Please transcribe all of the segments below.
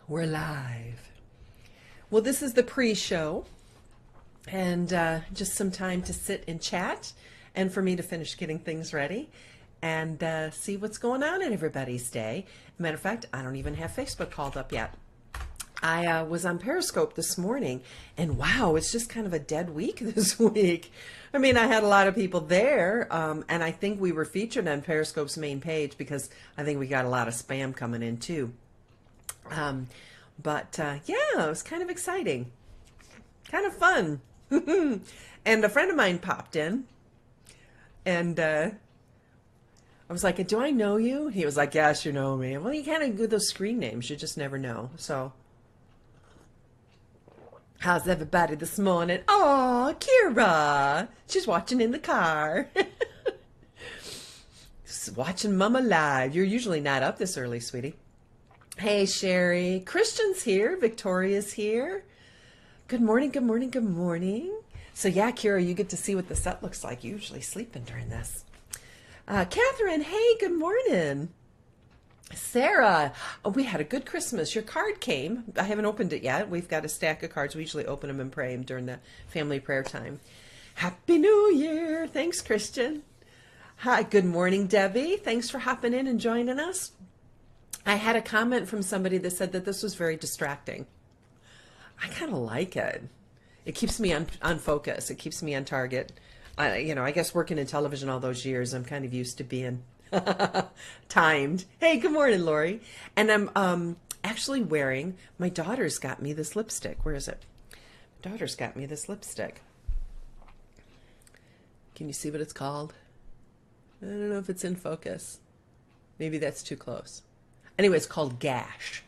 We're live. Well, this is the pre-show, and just some time to sit and chat, and for me to finish getting things ready, and see what's going on in everybody's day. Matter of fact, I don't even have Facebook called up yet. I was on Periscope this morning, and wow, it's just kind of a dead week this week. I mean, I had a lot of people there, and I think we were featured on Periscope's main page because I think we got a lot of spam coming in too. Yeah, it was kind of exciting, kind of fun. And a friend of mine popped in, and I was like, "Do I know you?" He was like, "Yes, you know me." Well, you kind of do those screen names, you just never know. So, how's everybody this morning? Oh, Kira, she's watching in the car. Watching Mama live. You're usually not up this early, sweetie. Hey, Sherry. Christian's here. Victoria's here. Good morning, good morning, good morning. So yeah, Kira, you get to see what the set looks like. You're usually sleeping during this. Catherine, hey, good morning. Sarah, oh, we had a good Christmas. Your card came. I haven't opened it yet. We've got a stack of cards. We usually open them and pray them during the family prayer time. Happy New Year. Thanks, Christian. Hi, good morning, Debbie. Thanks for hopping in and joining us. I had a comment from somebody that said that this was very distracting. I kind of like it. It keeps me on focus. It keeps me on target. I guess working in television all those years, I'm kind of used to being timed. Hey, good morning, Lori. And I'm actually wearing, my daughter's got me this lipstick. Where is it? Daughter's got me this lipstick. Can you see what it's called? I don't know if it's in focus. Maybe that's too close. Anyway, it's called Gash.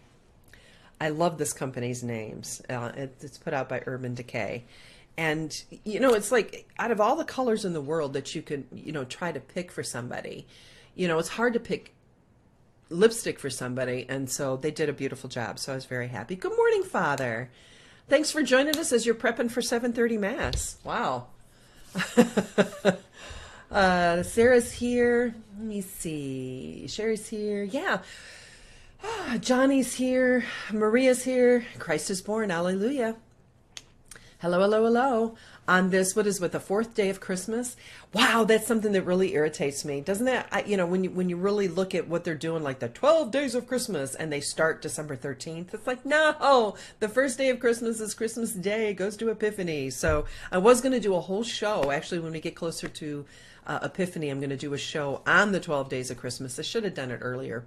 I love this company's names. It's put out by Urban Decay. And, it's like out of all the colors in the world that you could, try to pick for somebody, it's hard to pick lipstick for somebody. And so they did a beautiful job. So I was very happy. Good morning, Father. Thanks for joining us as you're prepping for 7:30 Mass. Wow. Sarah's here. Let me see. Sherry's here. Yeah. Johnny's here. Maria's here. Christ is born. Hallelujah. Hello, hello, hello. On this, the fourth day of Christmas? Wow, that's something that really irritates me. Doesn't that, when you really look at what they're doing, like the 12 days of Christmas, and they start December 13th, it's like, no, the first day of Christmas is Christmas Day. It goes to Epiphany. So I was going to do a whole show. Actually, when we get closer to Epiphany, I'm going to do a show on the 12 days of Christmas. I should have done it earlier.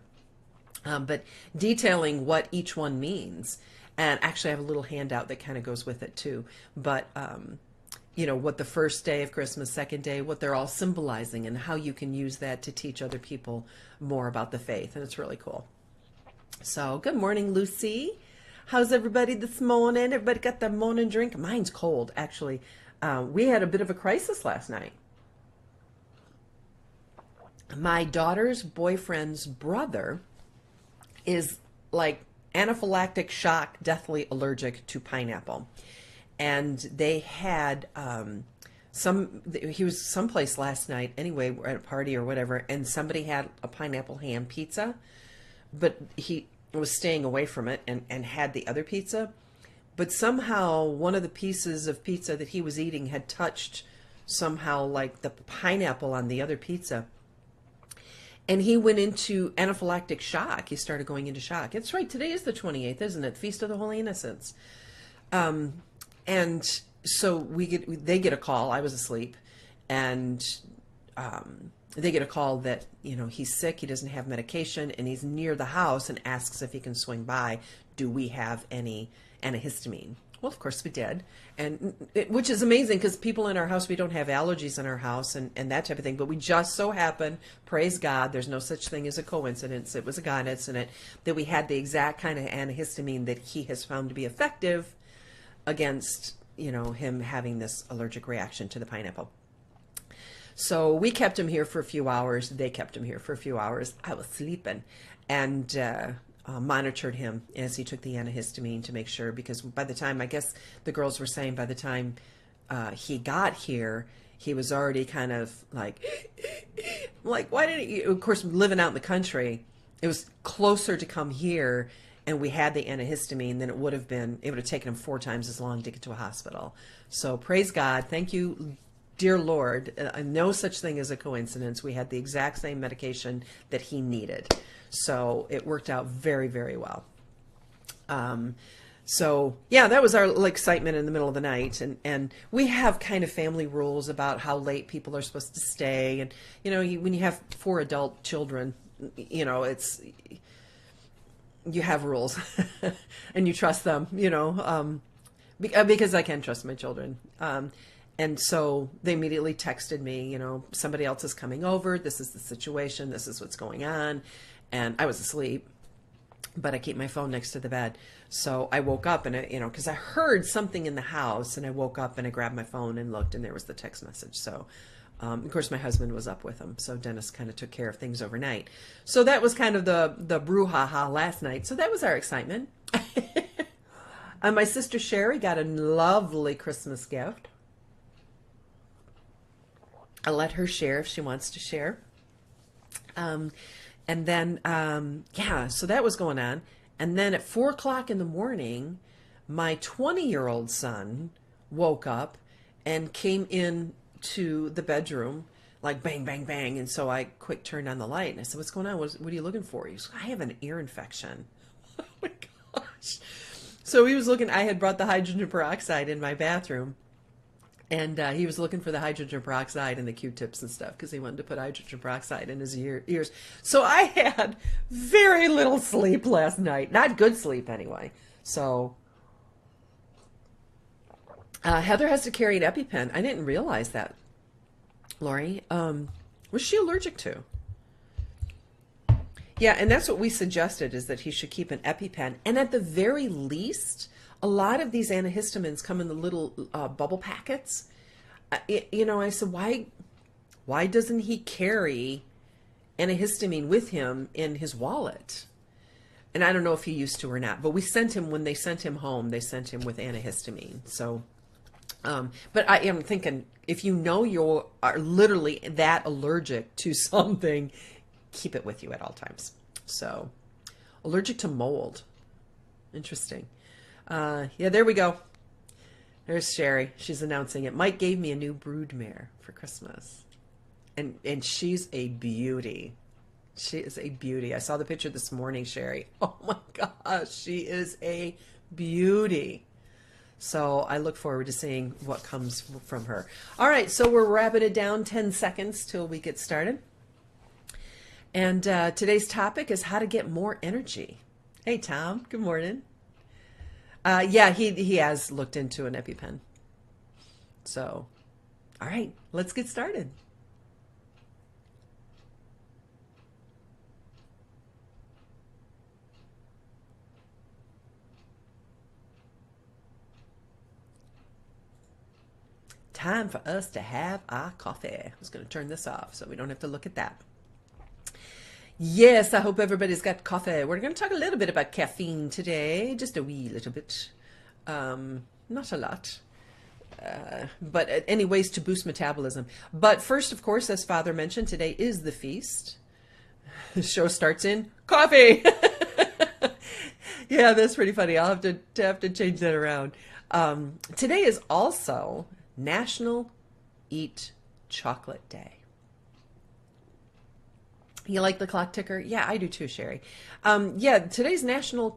But detailing what each one means. And actually I have a little handout that kind of goes with it too. But, what the first day of Christmas, second day, what they're all symbolizing and how you can use that to teach other people more about the faith. And it's really cool. So good morning, Lucy. How's everybody this morning? Everybody got their morning drink? Mine's cold, actually. We had a bit of a crisis last night. My daughter's boyfriend's brother is like anaphylactic shock, deathly allergic to pineapple. And they had he was someplace last night anyway, at a party or whatever, and somebody had a pineapple ham pizza, but he was staying away from it and had the other pizza. But somehow one of the pieces of pizza that he was eating had touched somehow like the pineapple on the other pizza. And he went into anaphylactic shock. He started going into shock. It's right. Today is the 28th, isn't it? Feast of the Holy Innocents. And so they get a call. I was asleep, and they get a call that he's sick. He doesn't have medication, and he's near the house and asks if he can swing by. Do we have any antihistamine? Well, of course we did, which is amazing because people in our house, we don't have allergies in our house and that type of thing. But we just so happen, praise God, there's no such thing as a coincidence. It was a God incident that we had the exact kind of antihistamine that he has found to be effective against, him having this allergic reaction to the pineapple. So we kept him here for a few hours. They kept him here for a few hours. I was sleeping and monitored him as he took the antihistamine to make sure, because by the time, I guess the girls were saying by the time he got here, he was already kind of like, why didn't you, of course, living out in the country, it was closer to come here and we had the antihistamine, then it would have taken him 4 times as long to get to a hospital. So praise God. Thank you, dear Lord. No such thing as a coincidence. We had the exact same medication that he needed. So it worked out very, very well. So yeah, that was our excitement in the middle of the night. And we have kind of family rules about how late people are supposed to stay. And, when you have 4 adult children, you have rules and you trust them, because I can trust my children. And so they immediately texted me, somebody else is coming over. This is the situation. This is what's going on. And I was asleep, but I keep my phone next to the bed. So I woke up and, because I heard something in the house, and I woke up and I grabbed my phone and looked, and there was the text message. So, of course, my husband was up with him. So Dennis kind of took care of things overnight. So that was kind of the brouhaha last night. So that was our excitement. My sister Sherry got a lovely Christmas gift. I'll let her share if she wants to share. And then, so that was going on. And then at 4 o'clock in the morning, my 20-year-old son woke up and came in to the bedroom, like bang, bang, bang. And so I quick turned on the light and I said, what's going on? What are you looking for? He said, I have an ear infection. Oh my gosh. So he was looking, I had brought the hydrogen peroxide in my bathroom. And he was looking for the hydrogen peroxide and the Q-tips and stuff because he wanted to put hydrogen peroxide in his ears. So I had very little sleep last night. Not good sleep, anyway. So Heather has to carry an EpiPen. I didn't realize that, Lori. Was she allergic to? Yeah, and that's what we suggested, is that he should keep an EpiPen. And at the very least, a lot of these antihistamines come in the little bubble packets. I said, why doesn't he carry antihistamine with him in his wallet? And I don't know if he used to or not, but when they sent him home, they sent him with antihistamine. So, but I am thinking, if you are literally that allergic to something, keep it with you at all times. So, allergic to mold. Interesting. Yeah, there we go. There's Sherry. She's announcing it. Mike gave me a new broodmare for Christmas. And she's a beauty. She is a beauty. I saw the picture this morning, Sherry. Oh my gosh, she is a beauty. So I look forward to seeing what comes from her. All right, so we're wrapping it down 10 seconds till we get started. And today's topic is how to get more energy. Hey, Tom. Good morning. Yeah, he has looked into an EpiPen. So, all right, let's get started. Time for us to have our coffee. I was going to turn this off so we don't have to look at that. Yes, I hope everybody's got coffee. We're going to talk a little bit about caffeine today, just a wee little bit. Not a lot, but any ways to boost metabolism. But first, of course, as Father mentioned, today is the feast. The show starts in coffee. Yeah, that's pretty funny. I'll have to change that around. Today is also National Eat Chocolate Day. You like the clock ticker? Yeah, I do too, Sherry. Yeah, today's National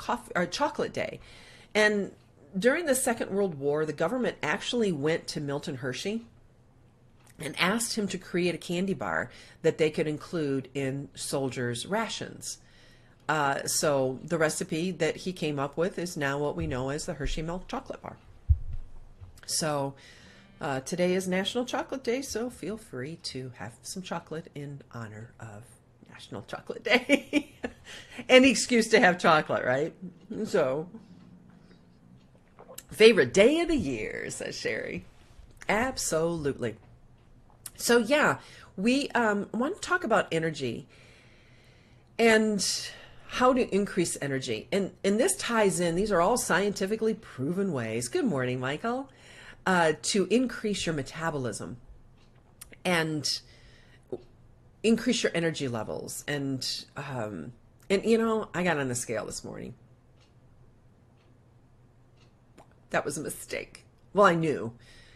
Chocolate Day. And during the Second World War, the government actually went to Milton Hershey and asked him to create a candy bar that they could include in soldiers' rations. So the recipe that he came up with is now what we know as the Hershey Milk Chocolate Bar. So today is National Chocolate Day, so feel free to have some chocolate in honor of National Chocolate Day. Any excuse to have chocolate, right? So, favorite day of the year, says Sherry. Absolutely. So yeah, we want to talk about energy and how to increase energy. And this ties in, these are all scientifically proven ways, good morning, Michael, to increase your metabolism and increase your energy levels. And I got on the scale this morning. That was a mistake. Well, I knew,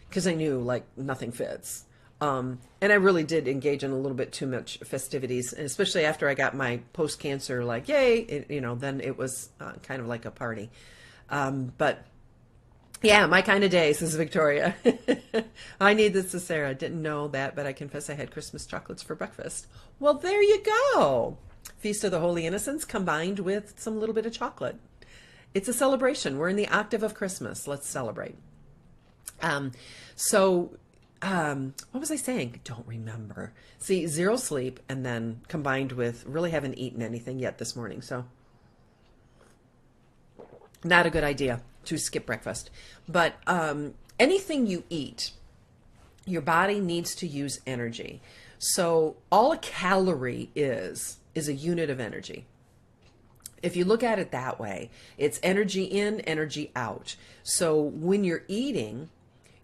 because I knew like nothing fits. And I really did engage in a little bit too much festivities, and especially after I got my post-cancer, like, yay, then it was kind of like a party. But yeah, my kind of day, says Victoria. I need this to Sarah. Didn't know that, but I confess I had Christmas chocolates for breakfast. Well, there you go. Feast of the Holy Innocents combined with some little bit of chocolate. It's a celebration. We're in the octave of Christmas. Let's celebrate. What was I saying? I don't remember. See, zero sleep, and then combined with really haven't eaten anything yet this morning. So not a good idea to skip breakfast. But anything you eat, your body needs to use energy. So all a calorie is a unit of energy. If you look at it that way, it's energy in, energy out. So when you're eating,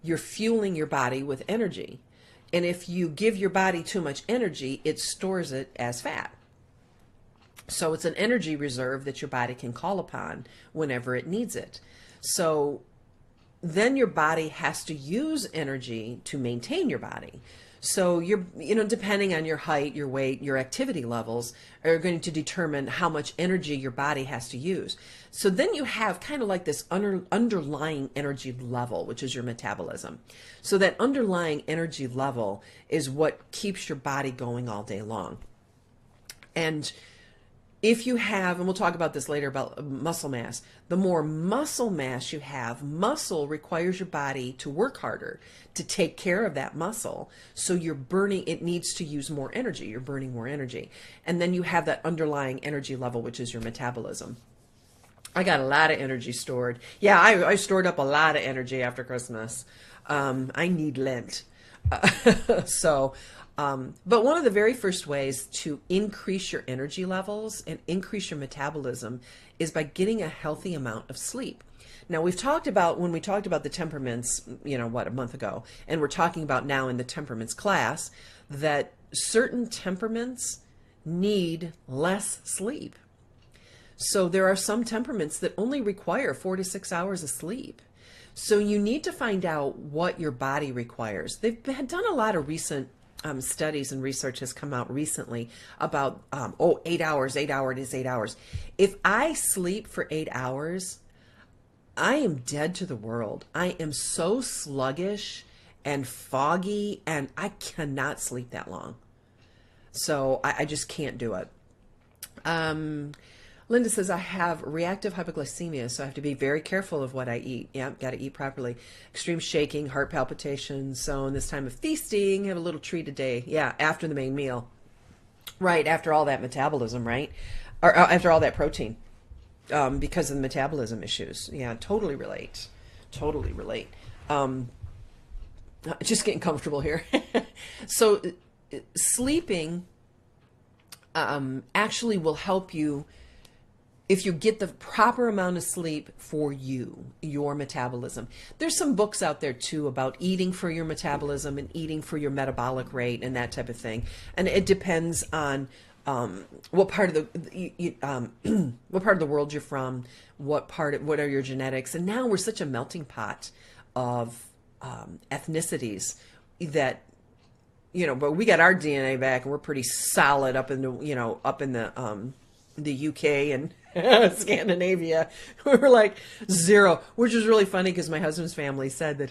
you're fueling your body with energy. And if you give your body too much energy, it stores it as fat. So it's an energy reserve that your body can call upon whenever it needs it. So then your body has to use energy to maintain your body. So you're, depending on your height, your weight, your activity levels are going to determine how much energy your body has to use. So then you have kind of like this underlying energy level, which is your metabolism. So that underlying energy level is what keeps your body going all day long. And if you have, and we'll talk about this later about muscle mass, the more muscle mass you have, muscle requires your body to work harder to take care of that muscle. So you're burning, it needs to use more energy. You're burning more energy. And then you have that underlying energy level, which is your metabolism. I got a lot of energy stored. Yeah, I stored up a lot of energy after Christmas. I need Lent. But one of the very first ways to increase your energy levels and increase your metabolism is by getting a healthy amount of sleep. Now, when we talked about the temperaments, a month ago, and we're talking about now in the temperaments class, that certain temperaments need less sleep. So there are some temperaments that only require 4 to 6 hours of sleep. So you need to find out what your body requires. They've done a lot of recent studies, and research has come out recently about 8 hours. If I sleep for 8 hours, I am dead to the world. I am so sluggish and foggy, and I cannot sleep that long. So I just can't do it. Linda says, I have reactive hypoglycemia, so I have to be very careful of what I eat. Yeah, got to eat properly. Extreme shaking, heart palpitations. So in this time of feasting, have a little treat a day. Yeah, after the main meal. Right, after all that metabolism, right? Or after all that protein, because of the metabolism issues. Yeah, totally relate. Totally relate. Just getting comfortable here. So sleeping actually will help you if you get the proper amount of sleep for your metabolism. There's some books out there too about eating for your metabolism and eating for your metabolic rate and that type of thing. And it depends on what part of the world you're from, what are your genetics. And now we're such a melting pot of ethnicities that, but we got our DNA back and we're pretty solid up in the UK and Scandinavia. We're like zero, which is really funny because my husband's family said that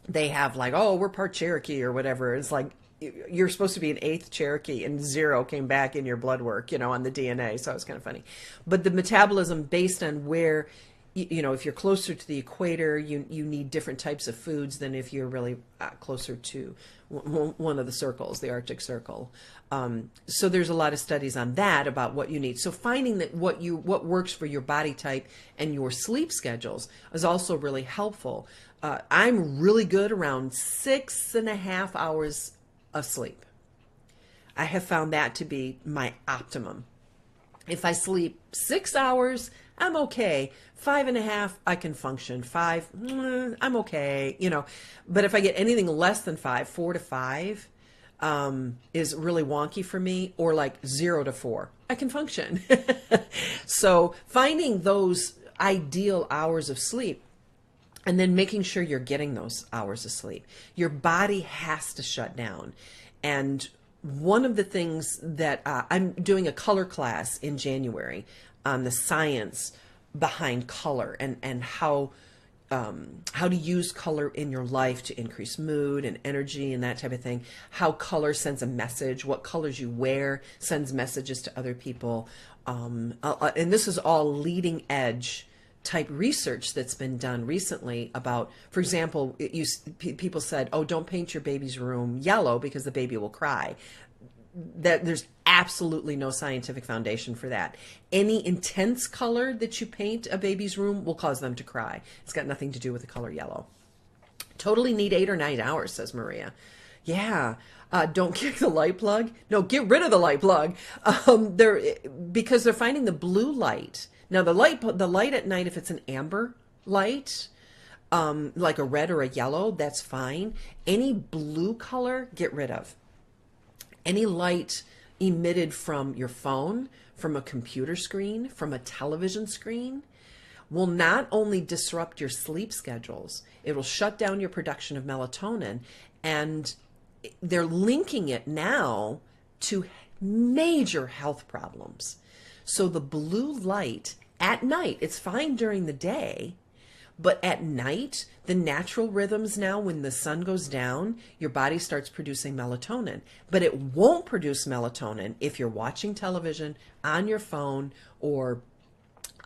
they have like, we're part Cherokee or whatever. It's like, you're supposed to be an 8th Cherokee and 0 came back in your blood work, on the DNA. So it's kind of funny. But the metabolism based on where, if you're closer to the equator, you need different types of foods than if you're really closer to one of the circles, the Arctic Circle. So there's a lot of studies on that about what you need. So finding that what works for your body type and your sleep schedules is also really helpful. I'm really good around 6.5 hours of sleep. I have found that to be my optimum. If I sleep 6 hours, I'm okay. 5.5, I can function. 5, I'm okay. But if I get anything less than 5, 4 to 5, is really wonky for me, or like 0 to 4, I can function. So finding those ideal hours of sleep And then making sure you're getting those hours of sleep. Your body has to shut down. And one of the things that I'm doing a color class in January on the science behind color and how to use color in your life to increase mood and energy and that type of thing. How color sends a message, what colors you wear sends messages to other people. And this is all leading edge type research that's been done recently about, for example, people said, oh, don't paint your baby's room yellow because the baby will cry. That there's absolutely no scientific foundation for that. Any intense color that you paint a baby's room will cause them to cry. It's got nothing to do with the color yellow. Totally need 8 or 9 hours, says Maria. Yeah. Don't kick the light plug. No, get rid of the light plug. Because they're finding the blue light. Now the light at night, if it's an amber light, like a red or a yellow, that's fine. Any blue color, get rid of. Any light emitted from your phone, from a computer screen, from a television screen, will not only disrupt your sleep schedules, it will shut down your production of melatonin, and they're linking it now to major health problems. So the blue light at night, it's fine during the day, but at night, the natural rhythms now, when the sun goes down, your body starts producing melatonin. But it won't produce melatonin if you're watching television, on your phone, or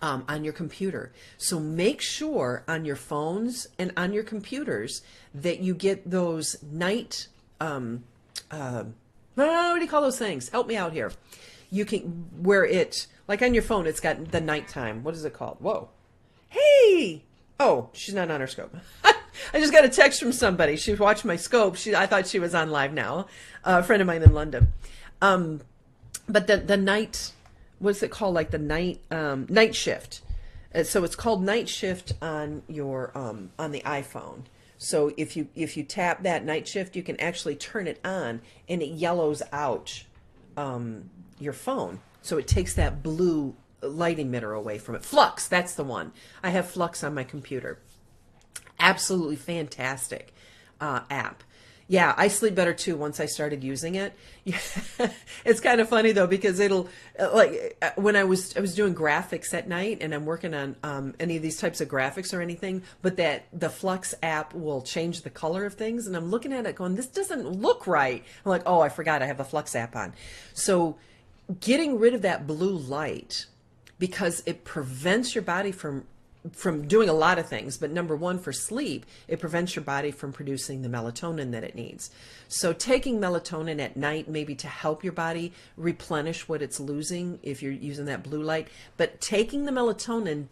on your computer. So make sure on your phones and on your computers that you get those night, what do you call those things? Help me out here. You can, where it, like on your phone, it's got the nighttime. What is it called? Whoa. Hey! Oh, she's not on her scope. I just got a text from somebody. She watched my scope. I thought she was on live now. A friend of mine in London. But the night, what's it called? Like the night shift. So it's called night shift on your on the iPhone. So if you tap that night shift, you can actually turn it on, and it yellows out your phone. So it takes that blue light emitter away from it. Flux, that's the one. I have Flux on my computer. Absolutely fantastic app. Yeah, I sleep better too once I started using it. It's kind of funny though, because it'll, like when I was doing graphics at night and I'm working on any of these types of graphics or anything, but that the Flux app will change the color of things, and I'm looking at it going, this doesn't look right. I'm like, oh, I forgot I have the Flux app on. So getting rid of that blue light, because it prevents your body from doing a lot of things. But number one, for sleep, it prevents your body from producing the melatonin that it needs. So taking melatonin at night, maybe to help your body replenish what it's losing if you're using that blue light. But taking the melatonin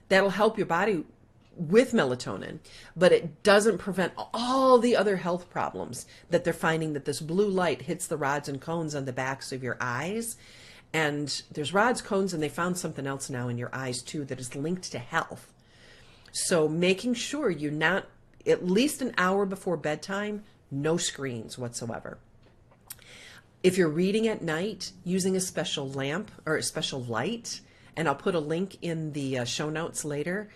that'll help your body with melatonin, but it doesn't prevent all the other health problems that they're finding, that this blue light hits the rods and cones on the backs of your eyes. And there's rods, cones, and they found something else now in your eyes too that is linked to health. So making sure you're not, at least an hour before bedtime, no screens whatsoever. If you're reading at night, using a special lamp or a special light, and I'll put a link in the show notes later.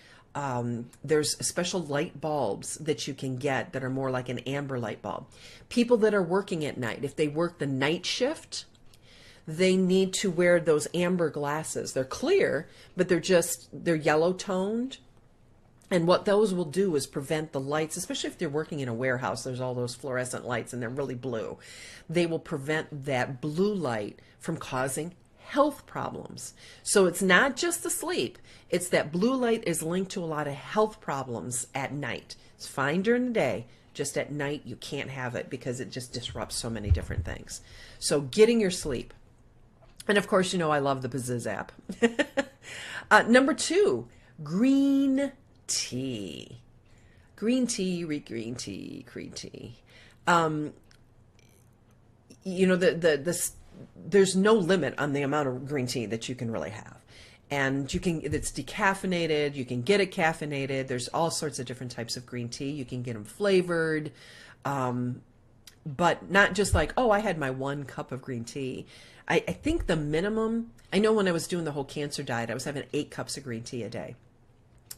There's special light bulbs that you can get that are more like an amber light bulb. People that are working at night, if they work the night shift, they need to wear those amber glasses. They're clear, but they're yellow toned. And what those will do is prevent the lights, especially if they're working in a warehouse, there's all those fluorescent lights and they're really blue. They will prevent that blue light from causing health problems. So it's not just the sleep, it's that blue light is linked to a lot of health problems at night. It's fine during the day, just at night you can't have it because it just disrupts so many different things. So getting your sleep. And of course, I love the Bazziz app. Number 2, green tea. Green tea, green tea, green tea. There's no limit on the amount of green tea that you can really have. And it's decaffeinated, you can get it caffeinated. There's all sorts of different types of green tea. You can get them flavored, but not just like, oh, I had my 1 cup of green tea. I think the minimum, I know when I was doing the whole cancer diet, I was having 8 cups of green tea a day.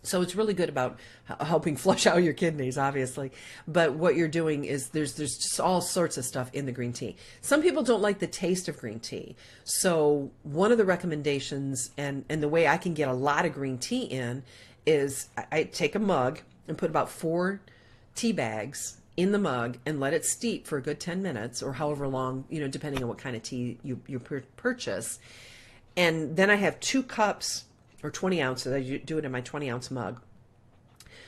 So it's really good about helping flush out your kidneys, obviously. But what you're doing is there's just all sorts of stuff in the green tea. Some people don't like the taste of green tea. So one of the recommendations and the way I can get a lot of green tea in is I take a mug and put about 4 tea bags in the mug and let it steep for a good 10 minutes or however long, depending on what kind of tea you purchase. And then I have 2 cups or 20 ounces. I do it in my 20-ounce mug.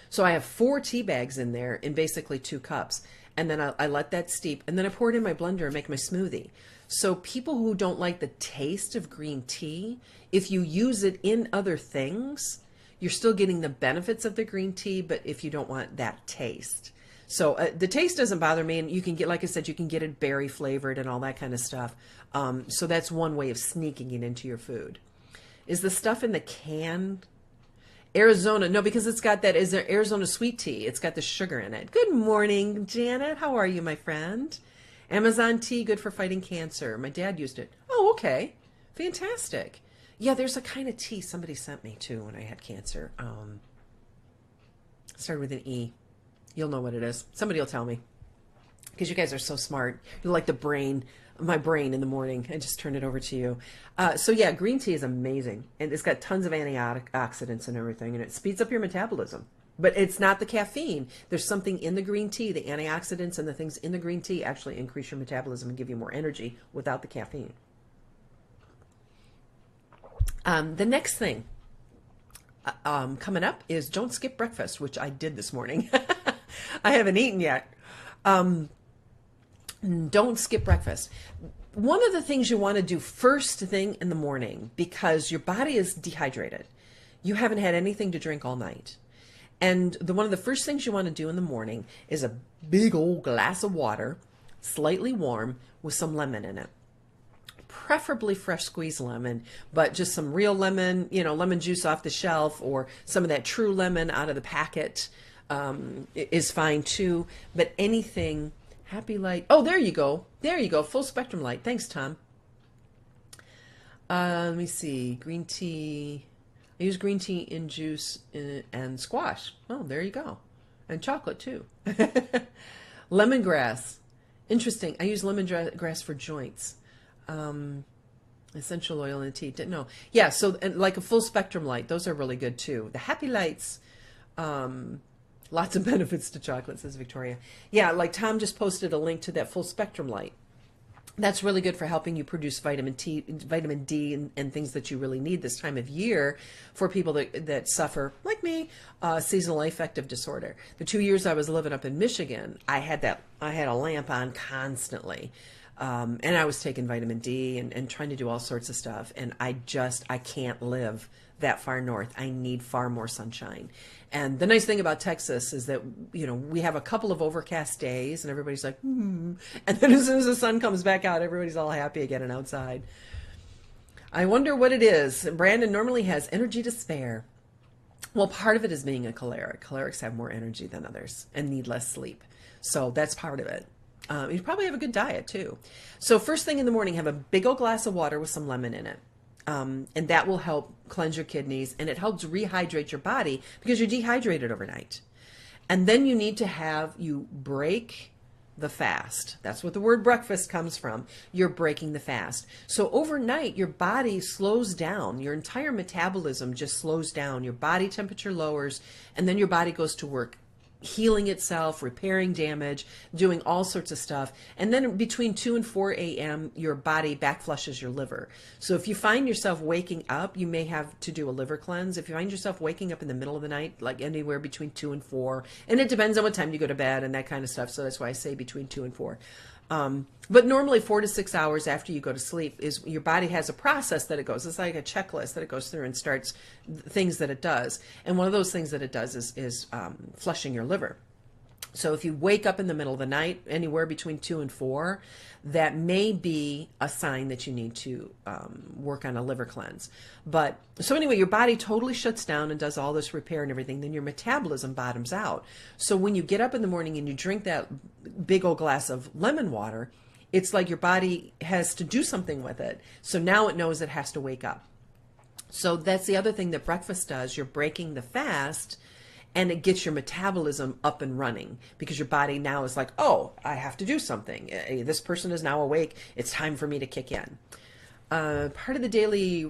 So I have 4 tea bags in there in basically 2 cups. And then I let that steep. And then I pour it in my blender and make my smoothie. So people who don't like the taste of green tea, if you use it in other things, you're still getting the benefits of the green tea, but if you don't want that taste. So the taste doesn't bother me. And you can get, like I said, you can get it berry flavored and all that kind of stuff. So that's one way of sneaking it into your food. Is the stuff in the can Arizona? No, because it's got that, is there Arizona sweet tea? It's got the sugar in it. Good morning, Janet. How are you, my friend? Amazon tea, good for fighting cancer. My dad used it. Oh, okay. Fantastic. Yeah, there's a kind of tea somebody sent me too when I had cancer. Started with an E. You'll know what it is. Somebody will tell me. Because you guys are so smart. You're like my brain in the morning. I just turn it over to you. So yeah, green tea is amazing. And it's got tons of antioxidants and everything. And it speeds up your metabolism. But it's not the caffeine. There's something in the green tea. The antioxidants and the things in the green tea actually increase your metabolism and give you more energy without the caffeine. The next thing coming up is don't skip breakfast, which I did this morning. I haven't eaten yet. Don't skip breakfast. One of the things you want to do first thing in the morning, because your body is dehydrated. You haven't had anything to drink all night. And one of the first things you want to do in the morning is a big old glass of water, slightly warm, with some lemon in it. Preferably fresh squeezed lemon, but just some real lemon, lemon juice off the shelf or some of that true lemon out of the packet is fine too. But anything... Happy light. Oh, there you go. There you go. Full spectrum light. Thanks, Tom. Let me see. Green tea. I use green tea in juice and squash. Oh, there you go. And chocolate too. Lemongrass. Interesting. I use lemongrass for joints. Essential oil in tea. Didn't know. Yeah. So and like a full spectrum light. Those are really good too. The happy lights. Lots of benefits to chocolate, says Victoria. Yeah, like Tom just posted a link to that full spectrum light. That's really good for helping you produce vitamin D, and things that you really need this time of year for people that suffer, like me, seasonal affective disorder. The 2 years I was living up in Michigan, I had a lamp on constantly. And I was taking vitamin D and trying to do all sorts of stuff. And I can't live that far north. I need far more sunshine. And the nice thing about Texas is that, we have a couple of overcast days and everybody's like, And then as soon as the sun comes back out, everybody's all happy again and outside. I wonder what it is. Brandon normally has energy to spare. Well, part of it is being a choleric. Cholerics have more energy than others and need less sleep. So that's part of it. You probably have a good diet too. So first thing in the morning, have a big old glass of water with some lemon in it. And that will help cleanse your kidneys, and it helps rehydrate your body because you're dehydrated overnight. And then you need to break the fast. That's what the word breakfast comes from. You're breaking the fast. So overnight, your body slows down. Your entire metabolism just slows down. Your body temperature lowers, and then your body goes to work healing itself, repairing damage, doing all sorts of stuff. And then between 2 and 4 a.m., your body backflushes your liver. So if you find yourself waking up, you may have to do a liver cleanse. If you find yourself waking up in the middle of the night, like anywhere between 2 and 4, and it depends on what time you go to bed and that kind of stuff. So that's why I say between 2 and 4. But normally 4 to 6 hours after you go to sleep is your body has a process that it goes. It's like a checklist that it goes through and starts things that it does. And one of those things that it does is flushing your liver. So if you wake up in the middle of the night, anywhere between 2 and 4, that may be a sign that you need to work on a liver cleanse. But so anyway, your body totally shuts down and does all this repair and everything. Then your metabolism bottoms out. So when you get up in the morning and you drink that big old glass of lemon water, it's like your body has to do something with it. So now it knows it has to wake up. So that's the other thing that breakfast does. You're breaking the fast, and it gets your metabolism up and running because your body now is like, oh, I have to do something. This person is now awake. It's time for me to kick in. Part of the daily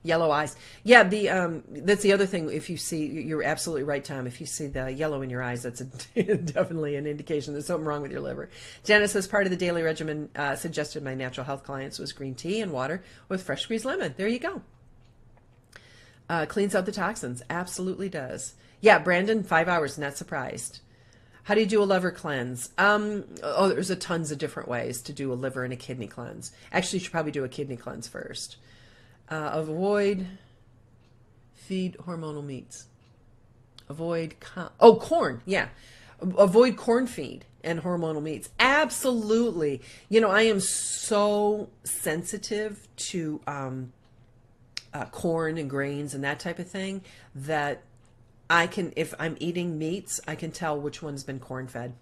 yellow eyes. Yeah, that's the other thing. If you see, you're absolutely right, Tom. If you see the yellow in your eyes, that's definitely an indication there's something wrong with your liver. Janice says part of the daily regimen suggested my natural health clients was green tea and water with fresh squeezed lemon. There you go. Cleans out the toxins. Absolutely does. Yeah, Brandon, 5 hours. Not surprised. How do you do a liver cleanse? There's tons of different ways to do a liver and a kidney cleanse. Actually, you should probably do a kidney cleanse first. Avoid feed hormonal meats. Avoid corn. Yeah. Avoid corn feed and hormonal meats. Absolutely. I am so sensitive to corn and grains and that type of thing that I can, if I'm eating meats, I can tell which one's been corn fed.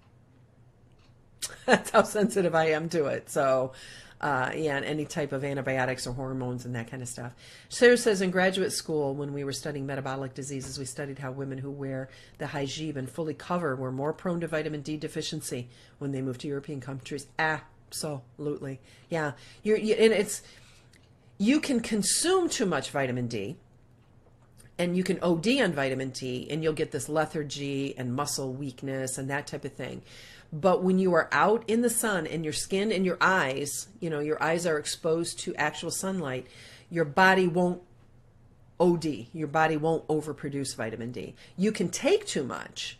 That's how sensitive I am to it. So, and any type of antibiotics or hormones and that kind of stuff. Sarah says, in graduate school, when we were studying metabolic diseases, we studied how women who wear the hijab and fully cover were more prone to vitamin D deficiency when they moved to European countries. Absolutely. Yeah. You can consume too much vitamin D, and you can OD on vitamin D, and you'll get this lethargy and muscle weakness and that type of thing. But when you are out in the sun and your skin and your eyes are exposed to actual sunlight, your body won't OD. Your body won't overproduce vitamin D. You can take too much,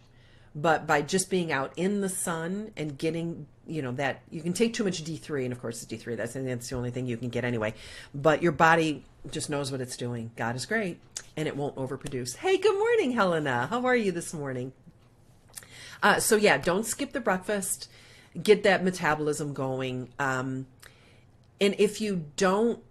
but by just being out in the sun and getting, that you can take too much D3, and of course it's D3. That's the only thing you can get anyway. But your body just knows what it's doing. God is great, and it won't overproduce. Hey, good morning, Helena. How are you this morning? So yeah, don't skip the breakfast. Get that metabolism going. And if you don't,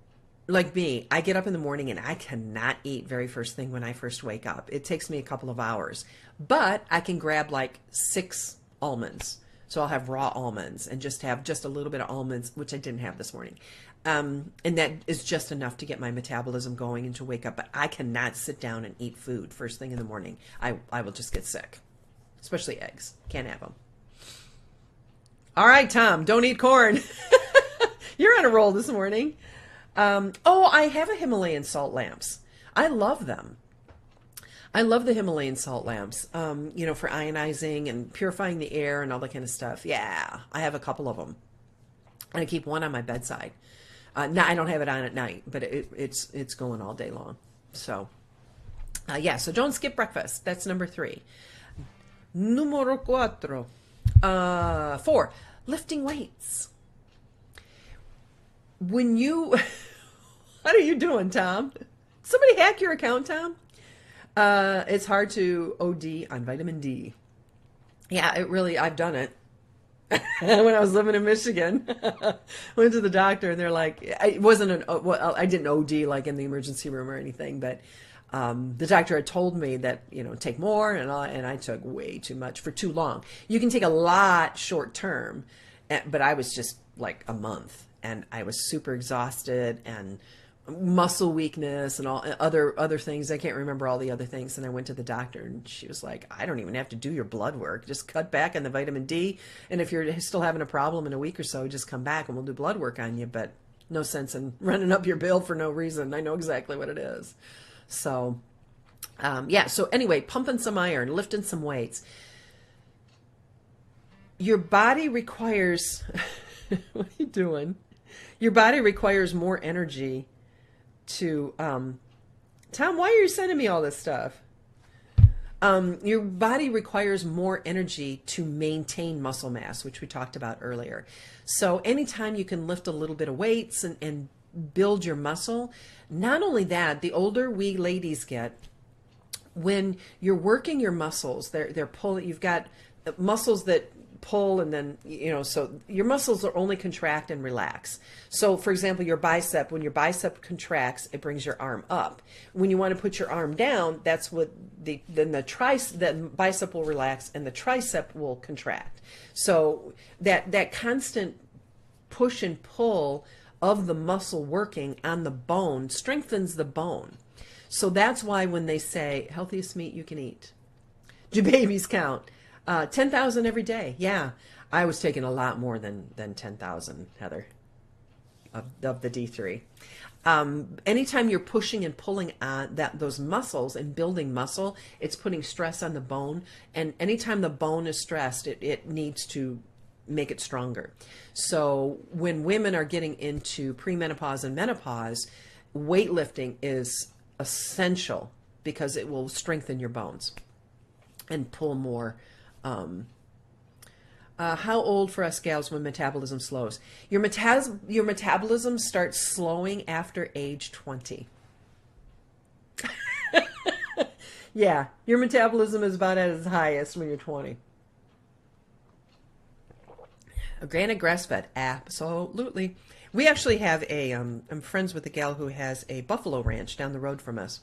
like me, I get up in the morning and I cannot eat very first thing when I first wake up. It takes me a couple of hours, but I can grab like 6 almonds. So I'll have raw almonds and just have just a little bit of almonds, which I didn't have this morning. And that is just enough to get my metabolism going and to wake up. But I cannot sit down and eat food first thing in the morning. I will just get sick. Especially eggs. Can't have them. All right, Tom, don't eat corn. You're on a roll this morning. I have a Himalayan salt lamps. I love them. I love the Himalayan salt lamps, for ionizing and purifying the air and all that kind of stuff. Yeah, I have a couple of them. And I keep one on my bedside. No, I don't have it on at night, but it's going all day long. So, so don't skip breakfast. That's number 3. Numero 4. 4, lifting weights. When you, what are you doing, Tom? Somebody hack your account, Tom? It's hard to OD on vitamin D. Yeah, I've done it. When I was living in Michigan, went to the doctor and they're like, I didn't OD like in the emergency room or anything, but the doctor had told me that, take more, and I took way too much for too long. You can take a lot short term, but I was just like a month, and I was super exhausted and muscle weakness and all other things. I can't remember all the other things. And I went to the doctor and she was like, I don't even have to do your blood work. Just cut back on the vitamin D. And if you're still having a problem in a week or so, just come back and we'll do blood work on you. But no sense in running up your bill for no reason. I know exactly what it is. So, so anyway, pumping some iron, lifting some weights. Your body requires, what are you doing? Your body requires more energy to, Tom, why are you sending me all this stuff? Your body requires more energy to maintain muscle mass, which we talked about earlier. So anytime you can lift a little bit of weights and build your muscle, not only that, the older we ladies get, when you're working your muscles, they're pulling, you've got muscles that pull, and then, so your muscles are only contract and relax. So for example, your bicep, when your bicep contracts, it brings your arm up. When you want to put your arm down, that's what the bicep will relax and the tricep will contract. So that constant push and pull of the muscle working on the bone strengthens the bone. So that's why when they say healthiest meat you can eat, do babies count? 10,000 every day. Yeah, I was taking a lot more than 10,000, Heather, of the D3. Anytime you're pushing and pulling on those muscles and building muscle, it's putting stress on the bone. And anytime the bone is stressed, it needs to make it stronger. So when women are getting into premenopause and menopause, weightlifting is essential because it will strengthen your bones and pull more. How old for us gals when metabolism slows? Your metabolism starts slowing after age 20. Yeah, your metabolism is about at its highest when you're 20. Granted, grass-fed, absolutely. We actually have I'm friends with a gal who has a buffalo ranch down the road from us,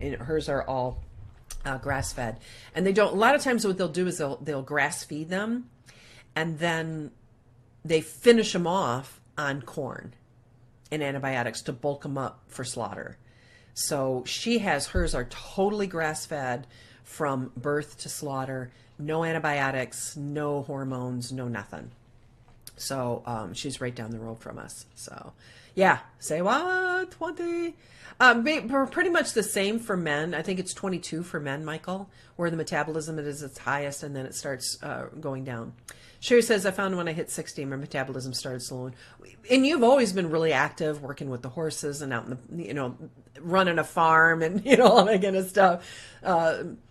and hers are all grass-fed. And they don't. A lot of times, what they'll do is they'll grass-feed them, and then they finish them off on corn and antibiotics to bulk them up for slaughter. So hers are totally grass-fed from birth to slaughter. No antibiotics, no hormones, no nothing. So she's right down the road from us. So yeah, say what? 20? Pretty much the same for men. I think it's 22 for men, Michael, where the metabolism is its highest and then it starts going down. Sherry says, I found when I hit 60, my metabolism started slowing. And you've always been really active, working with the horses and out in the, running a farm and, all that kind of stuff,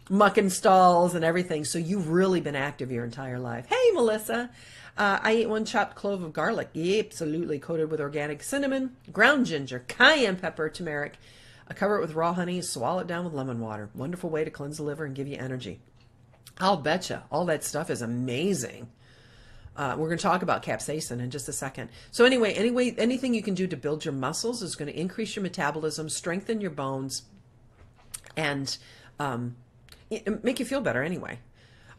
mucking stalls and everything. So you've really been active your entire life. Hey, Melissa. I ate 1 chopped clove of garlic, absolutely, coated with organic cinnamon, ground ginger, cayenne pepper, turmeric. I cover it with raw honey, swallow it down with lemon water. Wonderful way to cleanse the liver and give you energy. I'll betcha. All that stuff is amazing. We're going to talk about capsaicin in just a second. So anyway, anything you can do to build your muscles is going to increase your metabolism, strengthen your bones, and make you feel better anyway.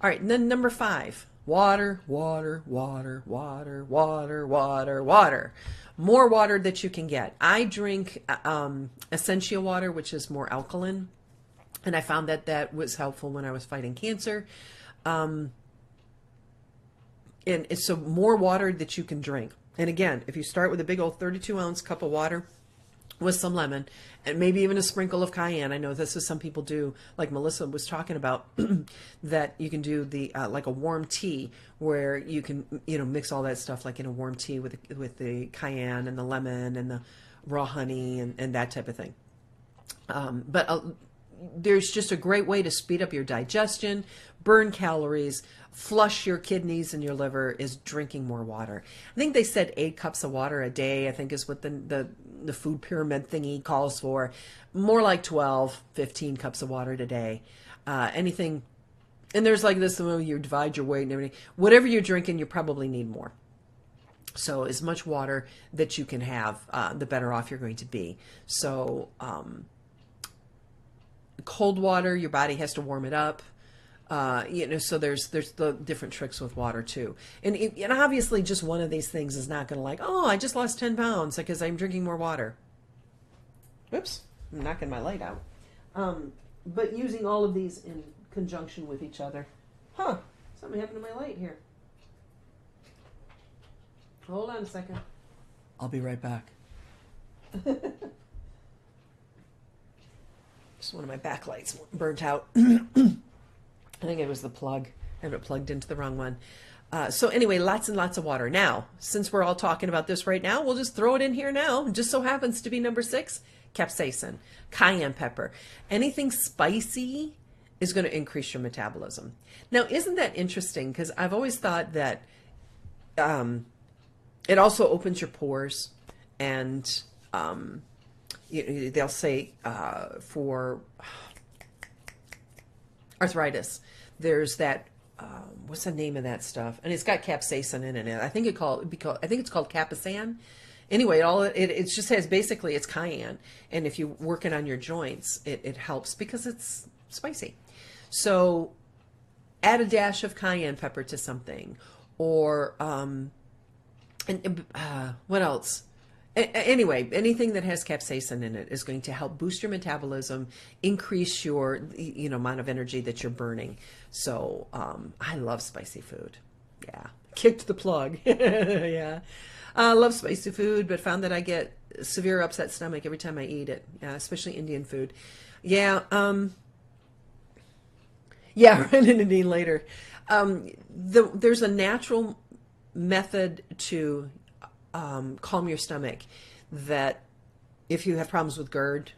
All right, and then number 5. Water, water, water, water, water, water, water. More water that you can get. I drink Essentia water, which is more alkaline. And I found that was helpful when I was fighting cancer. And it's so more water that you can drink. And again, if you start with a big old 32-ounce cup of water with some lemon and maybe even a sprinkle of cayenne. I know this is some people do, like Melissa was talking about, that you can do the like a warm tea where you can mix all that stuff like in a warm tea with the cayenne and the lemon and the raw honey and that type of thing. But there's just a great way to speed up your digestion, burn calories, flush your kidneys and your liver is drinking more water. I think they said 8 cups of water a day, I think is what the food pyramid thingy calls for. More like 12, 15 cups of water a day. Anything, and there's like this, you divide your weight and everything. Whatever you're drinking, you probably need more. So as much water that you can have, the better off you're going to be. So cold water, your body has to warm it up. So there's the different tricks with water too. And obviously just one of these things is not going to I just lost 10 pounds because I'm drinking more water. Whoops, I'm knocking my light out. But using all of these in conjunction with each other. Something happened to my light here. Hold on a second. I'll be right back. Just one of my backlights burnt out. I think it was the plug. I have it plugged into the wrong one. So anyway, lots and lots of water. Now, since we're all talking about this right now, we'll just throw it in here now. It just so happens to be number 6, capsaicin, cayenne pepper. Anything spicy is going to increase your metabolism. Now, isn't that interesting? Because I've always thought that it also opens your pores. And they'll say for arthritis, there's that what's the name of that stuff? And it's got capsaicin in it. I think it's called capsaicin. Anyway, it just has basically it's cayenne, and if you're working on your joints, it helps because it's spicy. So add a dash of cayenne pepper to something, or what else? Anyway, anything that has capsaicin in it is going to help boost your metabolism, increase your, amount of energy that you're burning. So, I love spicy food. Yeah. Kicked the plug. Yeah. I love spicy food, but found that I get severe upset stomach every time I eat it. Yeah, especially Indian food. Yeah. Yeah, run into Dean later. There's a natural method to calm your stomach that if you have problems with GERD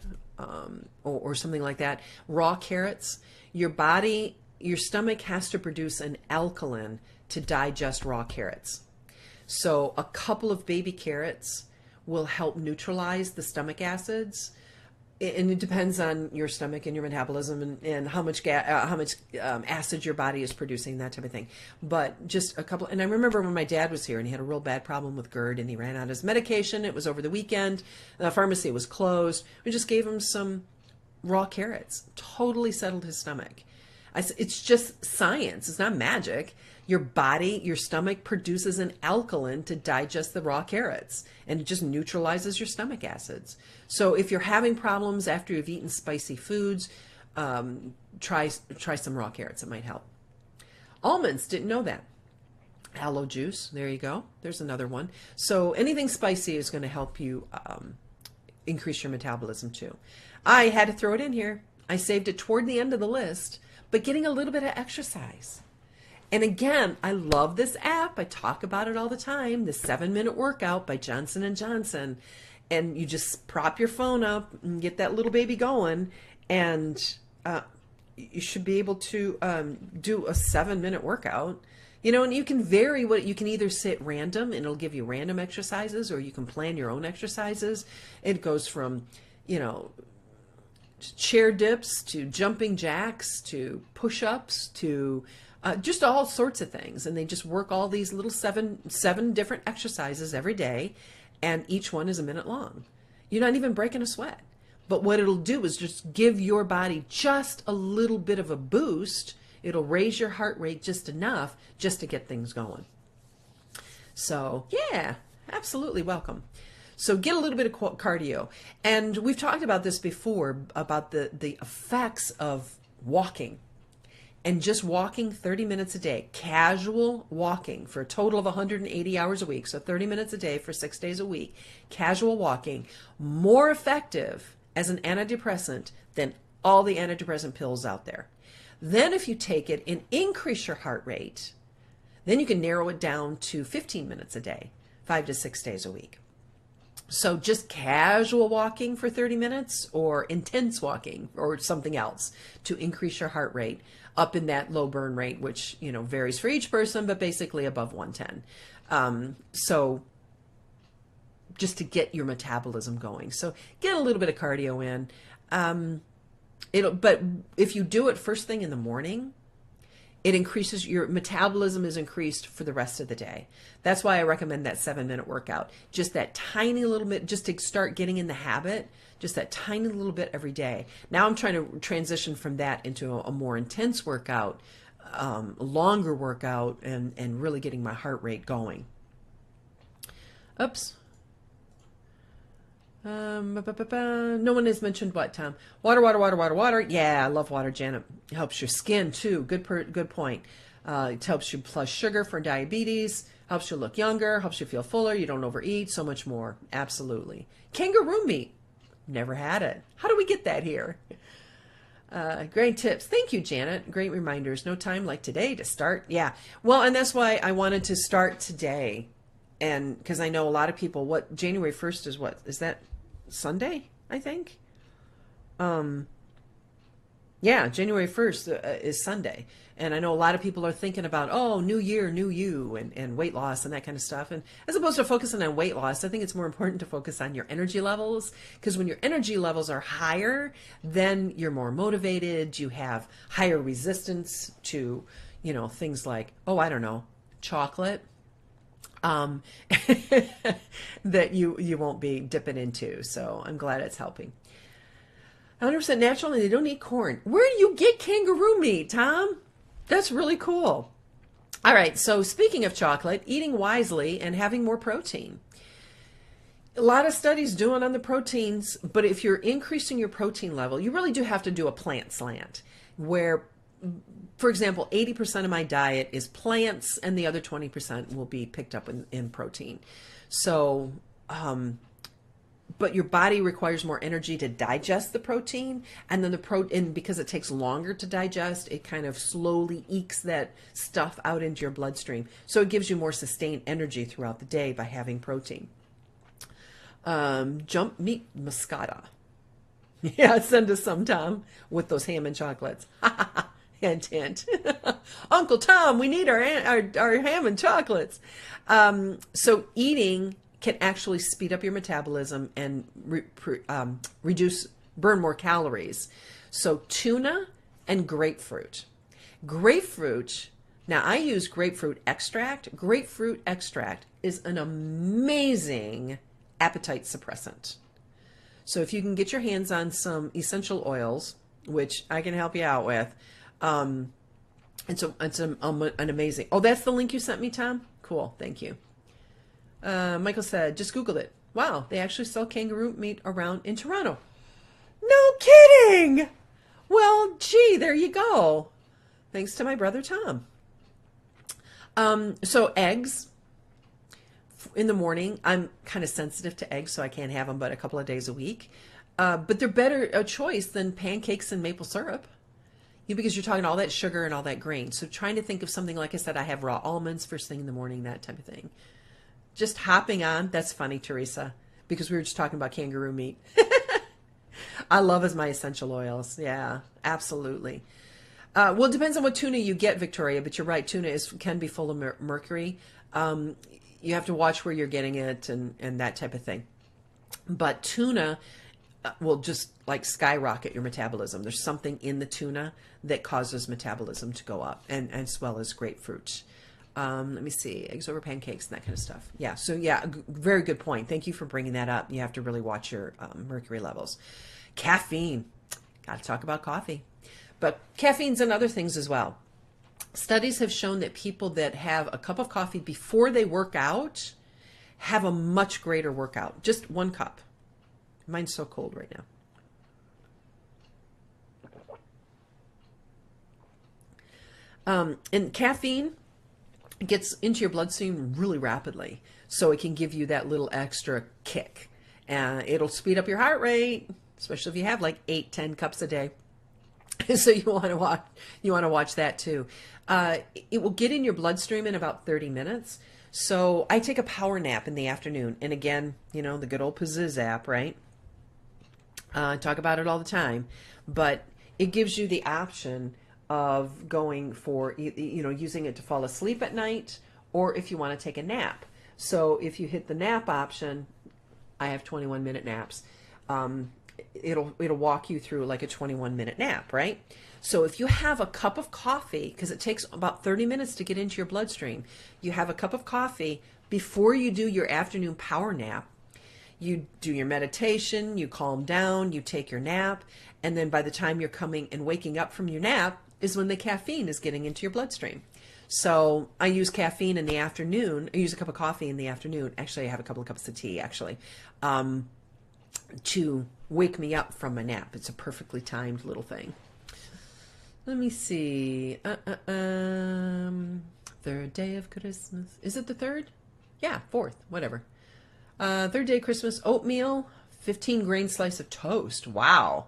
or something like that, raw carrots, your stomach has to produce an alkaline to digest raw carrots. So a couple of baby carrots will help neutralize the stomach acids. And it depends on your stomach and your metabolism and how much acid your body is producing, that type of thing. But just a couple. And I remember when my dad was here and he had a real bad problem with GERD and he ran out of his medication. It was over the weekend. The pharmacy was closed. We just gave him some raw carrots. Totally settled his stomach. It's just science. It's not magic. Your stomach produces an alkaline to digest the raw carrots, and it just neutralizes your stomach acids. So if you're having problems after you've eaten spicy foods, try some raw carrots. It might help. Almonds, didn't know that. Aloe juice, there you go. There's another one. So anything spicy is going to help you increase your metabolism too. I had to throw it in here. I saved it toward the end of the list, but getting a little bit of exercise. And again, I love this app. I talk about it all the time, the 7-minute workout by Johnson & Johnson. And you just prop your phone up and get that little baby going. And you should be able to do a 7-minute workout. And you can vary you can either sit random and it'll give you random exercises, or you can plan your own exercises. It goes from, chair dips to jumping jacks to push-ups to just all sorts of things. And they just work all these little seven different exercises every day. And each one is a minute long. You're not even breaking a sweat. But what it'll do is just give your body just a little bit of a boost. It'll raise your heart rate just enough just to get things going. So yeah, absolutely welcome. So get a little bit of cardio. And we've talked about this before, about the effects of walking. And just walking 30 minutes a day, casual walking for a total of 180 hours a week, so 30 minutes a day for 6 days a week, casual walking, more effective as an antidepressant than all the antidepressant pills out there. Then if you take it and increase your heart rate, then you can narrow it down to 15 minutes a day, 5 to 6 days a week. So just casual walking for 30 minutes or intense walking or something else to increase your heart rate up in that low burn rate, which, varies for each person, but basically above 110. So just to get your metabolism going. So get a little bit of cardio in. But if you do it first thing in the morning, it increases your metabolism is increased for the rest of the day. That's why I recommend that 7-minute workout. Just that tiny little bit, just to start getting in the habit, just that tiny little bit every day. Now I'm trying to transition from that into a more intense workout, a longer workout, and really getting my heart rate going. Oops. No one has mentioned what, Tom? Water. Yeah, I love water, Janet. It helps your skin too. Good point. It helps you plus sugar for diabetes, helps you look younger, helps you feel fuller, you don't overeat, so much more. Absolutely. Kangaroo meat. Never had it. How do we get that here? Great tips. Thank you, Janet. Great reminders. No time like today to start. Yeah. Well, and that's why I wanted to start today. And because I know a lot of people, January 1st is what? Is that Sunday, I think? Yeah, January 1st is Sunday. And I know a lot of people are thinking about, new year, new you, and weight loss and that kind of stuff. And as opposed to focusing on weight loss, I think it's more important to focus on your energy levels. Because when your energy levels are higher, then you're more motivated. You have higher resistance to, things like, chocolate. That you won't be dipping into. So I'm glad it's helping. 100% natural, and they don't eat corn. Where do you get kangaroo meat, Tom? That's really cool. All right, so speaking of chocolate, eating wisely and having more protein. A lot of studies doing on the proteins, but if you're increasing your protein level, you really do have to do a plant slant where, for example, 80% of my diet is plants and the other 20% will be picked up in protein. So, but your body requires more energy to digest the protein, and then the protein, because it takes longer to digest, it kind of slowly ekes that stuff out into your bloodstream. So it gives you more sustained energy throughout the day by having protein. Jump meat muscata. Yeah, send us some, Tom, with those Hammond chocolates. Hint, hint. Uncle Tom, we need our Hammond chocolates. So eating can actually speed up your metabolism and burn more calories. So tuna and grapefruit. Grapefruit, now I use grapefruit extract. Grapefruit extract is an amazing appetite suppressant. So if you can get your hands on some essential oils, which I can help you out with, it's an amazing. Oh, that's the link you sent me, Tom? Cool, thank you. Michael said, just Googled it. Wow, they actually sell kangaroo meat around in Toronto. No kidding! Well, gee, there you go. Thanks to my brother Tom. So eggs. In the morning, I'm kind of sensitive to eggs, so I can't have them but a couple of days a week. But they're better a choice than pancakes and maple syrup. Because you're talking all that sugar and all that grain. So trying to think of something, like I said, I have raw almonds first thing in the morning, that type of thing. Just hopping on. That's funny, Teresa, because we were just talking about kangaroo meat. I love as my essential oils. Yeah, absolutely. Well, it depends on what tuna you get, Victoria, but you're right. Tuna can be full of mercury. You have to watch where you're getting it and that type of thing. But tuna will just like skyrocket your metabolism. There's something in the tuna that causes metabolism to go up, and as well as grapefruit. Let me see, eggs over pancakes and that kind of stuff. Yeah, so yeah, very good point. Thank you for bringing that up. You have to really watch your mercury levels. Caffeine. Got to talk about coffee. But caffeine's in other things as well. Studies have shown that people that have a cup of coffee before they work out have a much greater workout. Just 1 cup. Mine's so cold right now. And caffeine gets into your bloodstream really rapidly, so it can give you that little extra kick. It'll speed up your heart rate, especially if you have like 8-10 cups a day. So you want to watch that too. It will get in your bloodstream in about 30 minutes. So I take a power nap in the afternoon, and again, the good old Pazziz app, right? I talk about it all the time, but it gives you the option of going for, using it to fall asleep at night, or if you want to take a nap. So if you hit the nap option, I have 21-minute naps. It'll walk you through like a 21-minute nap, right? So if you have a cup of coffee, because it takes about 30 minutes to get into your bloodstream, you have a cup of coffee before you do your afternoon power nap. You do your meditation, you calm down, you take your nap, and then by the time you're coming and waking up from your nap is when the caffeine is getting into your bloodstream. So I use caffeine in the afternoon. I use a cup of coffee in the afternoon. Actually, I have a couple of cups of tea, actually, to wake me up from my nap. It's a perfectly timed little thing. Let me see. Third day of Christmas. Is it the third? Yeah, fourth, whatever. Third day Christmas, oatmeal, 15-grain slice of toast. Wow.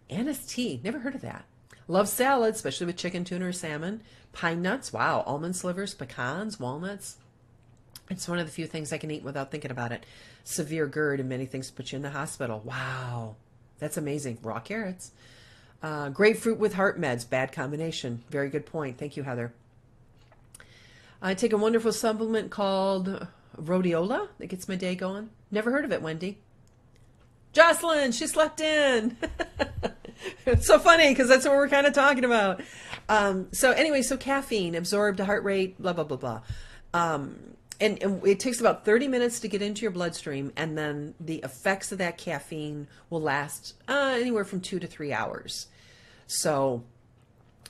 Anise tea. Never heard of that. Love salad, especially with chicken, tuna, or salmon. Pine nuts. Wow. Almond slivers, pecans, walnuts. It's one of the few things I can eat without thinking about it. Severe GERD and many things put you in the hospital. Wow. That's amazing. Raw carrots. Grapefruit with heart meds. Bad combination. Very good point. Thank you, Heather. I take a wonderful supplement called rhodiola that gets my day going. Never heard of it, Wendy. Jocelyn, she slept in. It's so funny because that's what we're kind of talking about. So anyway, so caffeine, absorbed heart rate, blah, blah, blah, blah. And it takes about 30 minutes to get into your bloodstream, and then the effects of that caffeine will last anywhere from 2 to 3 hours. So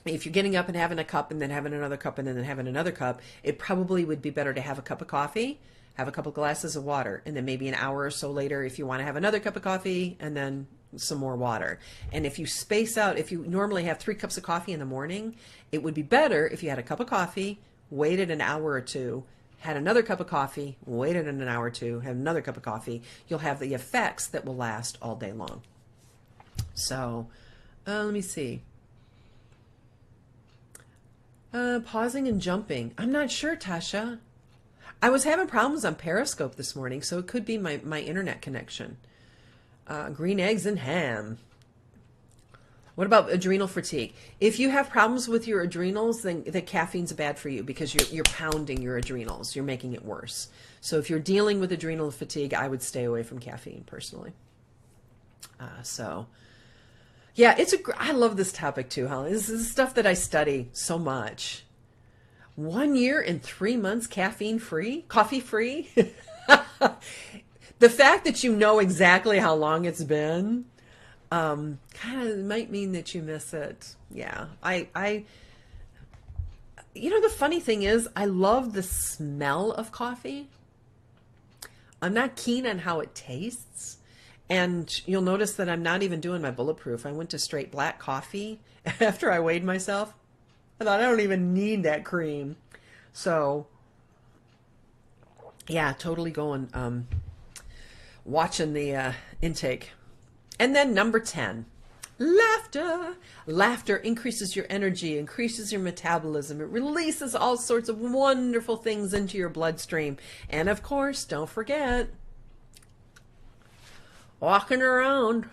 if you're getting up and having a cup and then having another cup and then having another cup, it probably would be better to have a cup of coffee, have a couple glasses of water, and then maybe an hour or so later, if you want to have another cup of coffee, and then some more water. And if you space out, if you normally have 3 cups of coffee in the morning, it would be better if you had a cup of coffee, waited an hour or two, had another cup of coffee, waited an hour or two, had another cup of coffee. You'll have the effects that will last all day long. So, let me see. Pausing and jumping. I'm not sure, Tasha. I was having problems on Periscope this morning, so it could be my internet connection. Green eggs and ham. What about adrenal fatigue? If you have problems with your adrenals, then the caffeine's bad for you because you're pounding your adrenals. You're making it worse. So if you're dealing with adrenal fatigue, I would stay away from caffeine personally. Yeah, I love this topic too, Holly. This is stuff that I study so much. 1 year and 3 months caffeine free, coffee free. The fact that you know exactly how long it's been, kind of might mean that you miss it. Yeah, the funny thing is, I love the smell of coffee. I'm not keen on how it tastes. And you'll notice that I'm not even doing my bulletproof. I went to straight black coffee after I weighed myself. I thought I don't even need that cream. So, yeah, totally going, watching the intake. And then number 10, laughter. Laughter increases your energy, increases your metabolism. It releases all sorts of wonderful things into your bloodstream. And of course, don't forget, walking around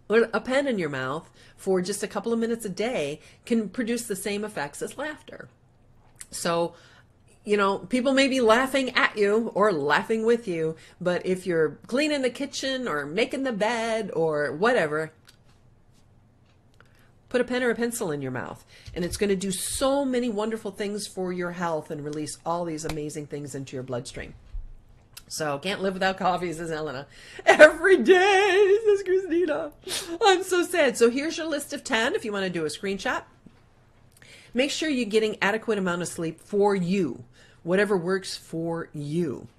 with a pen in your mouth for just a couple of minutes a day can produce the same effects as laughter. So, people may be laughing at you or laughing with you, but if you're cleaning the kitchen or making the bed or whatever, put a pen or a pencil in your mouth, and it's going to do so many wonderful things for your health and release all these amazing things into your bloodstream. So, can't live without coffee, says Helena. Every day, says Christina. I'm so sad. So here's your list of 10 if you want to do a screenshot. Make sure you're getting adequate amount of sleep for you, whatever works for you.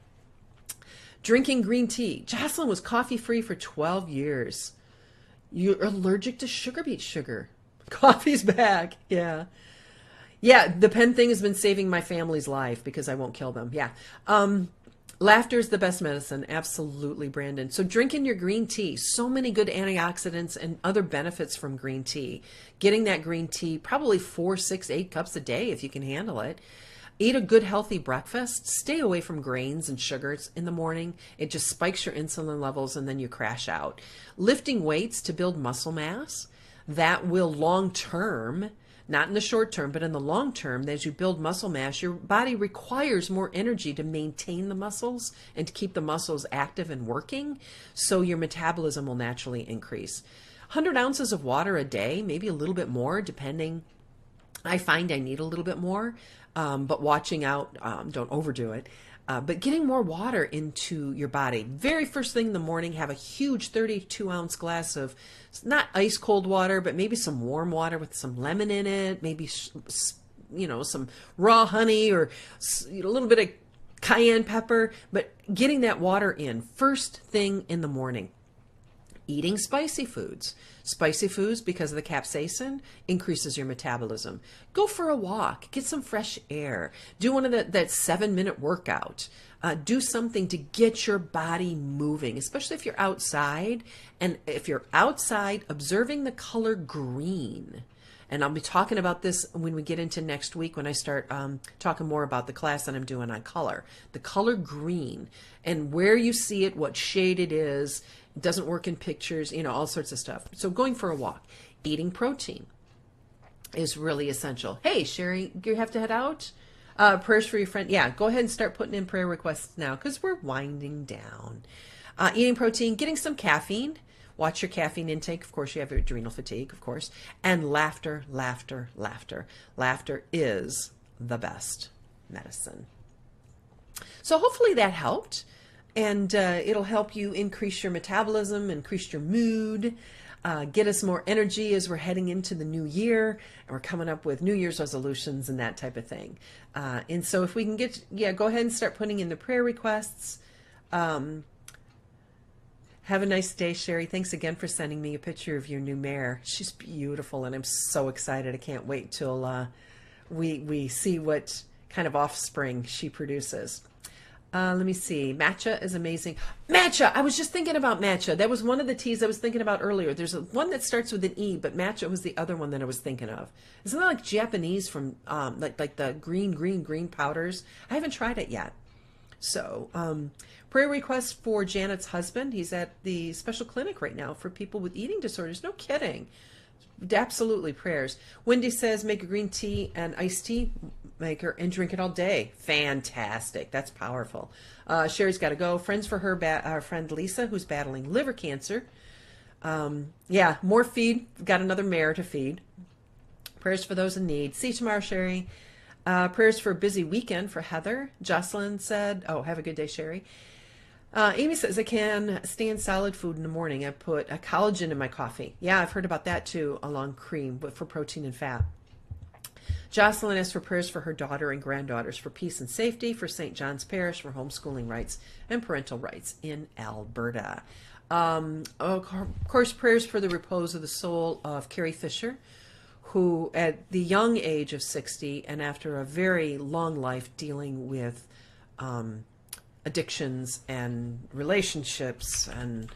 Drinking green tea. Jocelyn was coffee-free for 12 years. You're allergic to sugar beet sugar. Coffee's back. Yeah. Yeah, the pen thing has been saving my family's life because I won't kill them. Yeah. Laughter is the best medicine. Absolutely, Brandon. So drinking your green tea, so many good antioxidants and other benefits from green tea. Getting that green tea, probably 4, 6, 8 cups a day if you can handle it. Eat a good healthy breakfast. Stay away from grains and sugars in the morning. It just spikes your insulin levels and then you crash out. Lifting weights to build muscle mass, that will long term, not in the short term, but in the long term, as you build muscle mass, your body requires more energy to maintain the muscles and to keep the muscles active and working, so your metabolism will naturally increase. 100 ounces of water a day, maybe a little bit more, depending. I find I need a little bit more, but watching out, don't overdo it. But getting more water into your body. Very first thing in the morning, have a huge 32-ounce glass of, not ice cold water, but maybe some warm water with some lemon in it, maybe, some raw honey or a little bit of cayenne pepper, but getting that water in first thing in the morning. Eating spicy foods. Spicy foods, because of the capsaicin, increases your metabolism. Go for a walk. Get some fresh air. Do one of that 7-minute workout. Do something to get your body moving, especially if you're outside. And if you're outside, observing the color green. And I'll be talking about this when we get into next week, when I start talking more about the class that I'm doing on color. The color green and where you see it, what shade it is. It doesn't work in pictures, all sorts of stuff. So going for a walk. Eating protein is really essential. Hey, Sherry, you have to head out? Prayers for your friend. Yeah, go ahead and start putting in prayer requests now because we're winding down. Eating protein, getting some caffeine. Watch your caffeine intake. Of course, you have your adrenal fatigue, of course. And laughter, laughter, laughter. Laughter is the best medicine. So hopefully that helped. And it'll help you increase your metabolism, increase your mood. get us more energy as we're heading into the new year, and we're coming up with New Year's resolutions and that type of thing. And so if we can go ahead and start putting in the prayer requests. Have a nice day, Sherry. Thanks again for sending me a picture of your new mare. She's beautiful, and I'm so excited. I can't wait till we see what kind of offspring she produces. Let me see. Matcha is amazing. Matcha! I was just thinking about matcha. That was one of the teas I was thinking about earlier. There's one that starts with an E, but matcha was the other one that I was thinking of. Isn't that like Japanese from like the green powders? I haven't tried it yet. So, prayer request for Janet's husband. He's at the special clinic right now for people with eating disorders. No kidding. Absolutely prayers. Wendy says make a green tea and iced tea maker and drink it all day. Fantastic. That's powerful. Sherry's got to go. Friends for her, our friend Lisa, who's battling liver cancer. Yeah, more feed. Got another mare to feed. Prayers for those in need. See you tomorrow, Sherry. Prayers for a busy weekend for Heather. Jocelyn said, oh, have a good day, Sherry. Amy says, I can stand solid food in the morning. I put a collagen in my coffee. Yeah, I've heard about that too, along cream, but for protein and fat. Jocelyn asks for prayers for her daughter and granddaughters for peace and safety, for St. John's Parish, for homeschooling rights and parental rights in Alberta. Of course, prayers for the repose of the soul of Carrie Fisher, who at the young age of 60 and after a very long life dealing with addictions and relationships and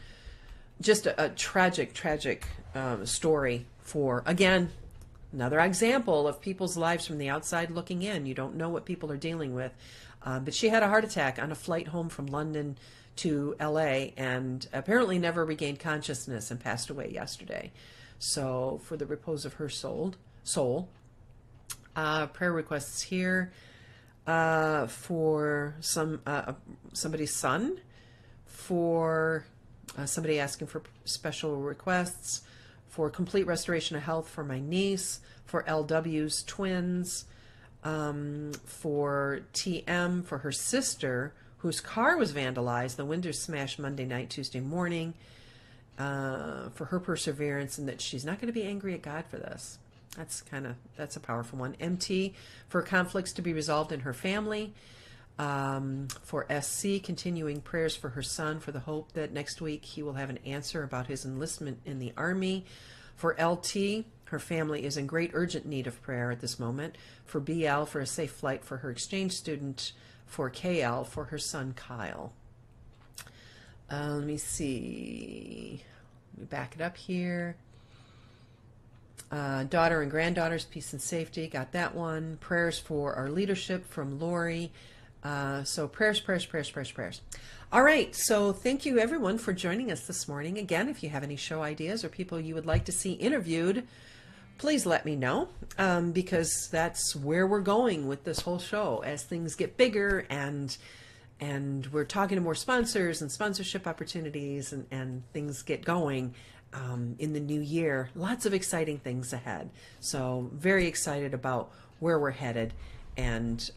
just a tragic story for, again, another example of people's lives from the outside looking in. You don't know what people are dealing with. But she had a heart attack on a flight home from London to LA and apparently never regained consciousness and passed away yesterday. So for the repose of her soul, prayer requests here for somebody's son, for somebody asking for special requests, for complete restoration of health for my niece, for LW's twins, for TM, for her sister, whose car was vandalized, the windows smashed Monday night, Tuesday morning, for her perseverance and that she's not going to be angry at God for this. That's a powerful one. MT, for conflicts to be resolved in her family. For SC, continuing prayers for her son, for the hope that next week he will have an answer about his enlistment in the Army. For LT, her family is in great urgent need of prayer at this moment. For BL, for a safe flight for her exchange student. For KL, for her son Kyle. Let me see. Let me back it up here. Daughter and granddaughters, peace and safety. Got that one. Prayers for our leadership from Lori. So prayers. All right. So thank you, everyone, for joining us this morning. Again, if you have any show ideas or people you would like to see interviewed, please let me know, because that's where we're going with this whole show. As things get bigger and we're talking to more sponsors and sponsorship opportunities and things get going in the new year. Lots of exciting things ahead. So very excited about where we're headed and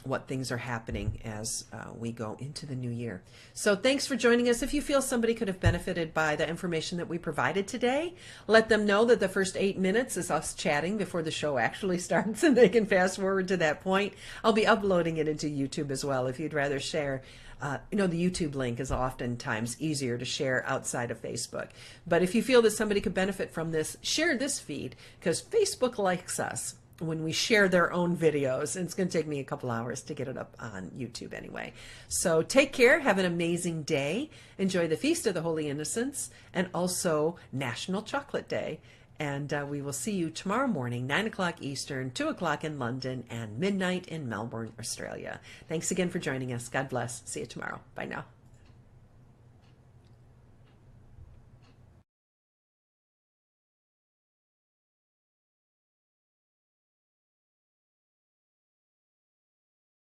what things are happening as we go into the new year. So thanks for joining us. If you feel somebody could have benefited by the information that we provided today, let them know that the first 8 minutes is us chatting before the show actually starts, and they can fast forward to that point. I'll be uploading it into YouTube as well if you'd rather share. The YouTube link is oftentimes easier to share outside of Facebook. But if you feel that somebody could benefit from this, share this feed, because Facebook likes us when we share their own videos. And it's going to take me a couple hours to get it up on YouTube anyway. So take care. Have an amazing day. Enjoy the Feast of the Holy Innocents and also National Chocolate Day. And we will see you tomorrow morning, 9 o'clock Eastern, 2 o'clock in London, and midnight in Melbourne, Australia. Thanks again for joining us. God bless. See you tomorrow. Bye now.